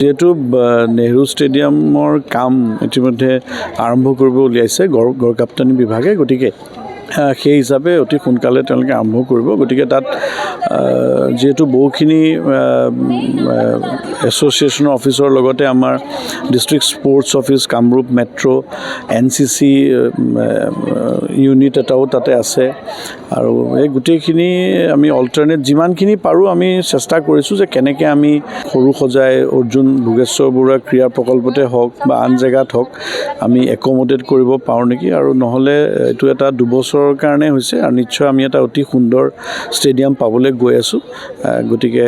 যেহেতু নেহৰু ষ্টেডিয়ামৰ কাম ইতিমধ্যে আৰম্ভ কৰিব উলিয়াইছে গড় কাপ্তানি বিভাগে, গতিকে সেই হিচাপে অতি সোনকালে তেওঁলোকে আৰম্ভ কৰিব। গতিকে তাত যিহেতু বহুখিনি এছ'চিয়েশ্যনৰ অফিচৰ লগতে আমাৰ district sports office, Kamrup metro', NCC unit এটাও তাতে আছে আৰু এই গোটেইখিনি আমি অল্টাৰনেট যিমানখিনি পাৰোঁ আমি চেষ্টা কৰিছোঁ যে কেনেকৈ আমি সৰু সজাই অৰ্জুন ভোগেশ্বৰ বৰুৱা ক্ৰীড়া প্ৰকল্পতে হওক বা আন জেগাত হওক আমি একমোডেট কৰিব পাৰোঁ নেকি, আৰু নহ'লে এইটো এটা 2 বছৰৰ কাৰণে হৈছে আৰু নিশ্চয় আমি এটা অতি সুন্দৰ ষ্টেডিয়াম পাবলৈ গৈ আছোঁ। গতিকে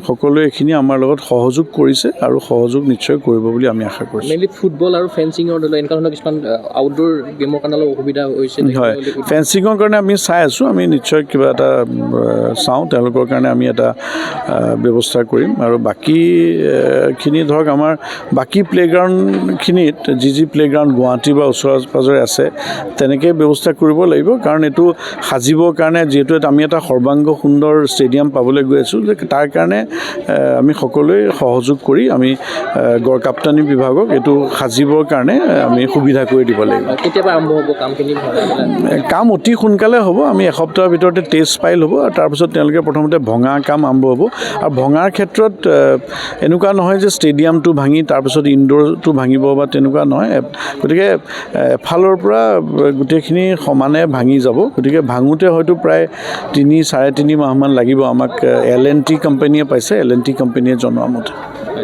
সকলোৱে এইখিনি আমাৰ লগত সহযোগ কৰিছে আৰু সহযোগ নিশ্চয় কৰিব বুলি আমি আশা কৰিছোঁ। মেইনলি ফুটবল আৰু ফেন্সিঙৰ এনেকুৱা ধৰণৰ কিছুমান আউটডোৰ গেমৰ কাৰণে অলপ অসুবিধা হৈছে। হয়, ফেন্সিঙৰ কাৰণে আমি চাই আছোঁ, আমি নিশ্চয় কিবা এটা চাওঁ, তেওঁলোকৰ কাৰণে আমি এটা ব্যৱস্থা কৰিম। আৰু বাকীখিনি ধৰক আমাৰ বাকী প্লে'গ্ৰাউণ্ডখিনিত যি প্লে'গ্ৰাউণ্ড গুৱাহাটী বা ওচৰে পাঁজৰে আছে তেনেকৈ ব্যৱস্থা কৰিব লাগিব, কাৰণ এইটো সাজিবৰ কাৰণে যিহেতু আমি এটা সৰ্বাংগ সুন্দৰ ষ্টেডিয়াম পাবলৈ গৈ আছোঁ, যে তাৰ কাৰণে আমি সকলোৱে সহযোগ কৰি আমি গড় কাপ্তানি বিভাগক এইটো সাজিবৰ কাৰণে আমি সুবিধা কৰি দিব লাগিব। কেতিয়াবা আৰম্ভ হ'ব কামখিনি? কাম অতি সোনকালে হ'ব, আমি এসপ্তাহৰ ভিতৰতে টেষ্ট ফাইল হ'ব আৰু তাৰপিছত তেওঁলোকে প্ৰথমতে ভঙা কাম আৰম্ভ হ'ব। আৰু ভঙাৰ ক্ষেত্ৰত এনেকুৱা নহয় যে ষ্টেডিয়ামটো ভাঙি তাৰপিছত ইনডোৰটো ভাঙিব বা তেনেকুৱা নহয়। গতিকে এফালৰ পৰা গোটেইখিনি সমানে ভাঙি যাব। গতিকে ভাঙোতে হয়তো প্ৰায় 3-3.5 মাহমান লাগিব। আমাক L&T কোম্পানীয়ে পাইছে, L&T কোম্পানীয়ে জনোৱা মতে।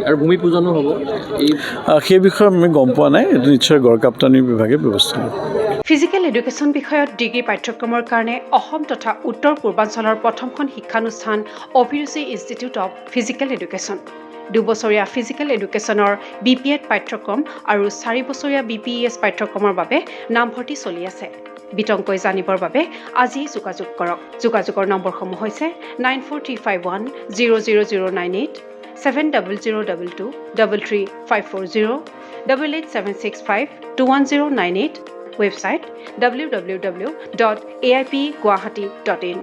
আৰু ভূমি পূজনো হ'ব সেই বিষয়ে আমি গম পোৱা নাই, এইটো নিশ্চয় গড় কাপ্তানি বিভাগে ব্যৱস্থা ল'ব। ফিজিকেল এডুকেশ্যন বিষয়ত ডিগ্ৰী পাঠ্যক্ৰমৰ কাৰণে অসম তথা উত্তৰ পূৰ্বাঞ্চলৰ প্ৰথমখন শিক্ষানুষ্ঠান অভিৰুচি ইনষ্টিটিউট অৱ ফিজিকেল এডুকেশ্যন। 2 বছৰীয়া ফিজিকেল এডুকেশ্যনৰ BPEd পাঠ্যক্ৰম আৰু 4 বছৰীয়া BPES পাঠ্যক্ৰমৰ বাবে নামভৰ্তি চলি আছে। বিতংকৈ জানিবৰ বাবে আজি যোগাযোগ কৰক। যোগাযোগৰ নম্বৰসমূহ হৈছে 9435100098, 7002 33540, 88765210998, ৱেবছাইট www.aipguwahati.in।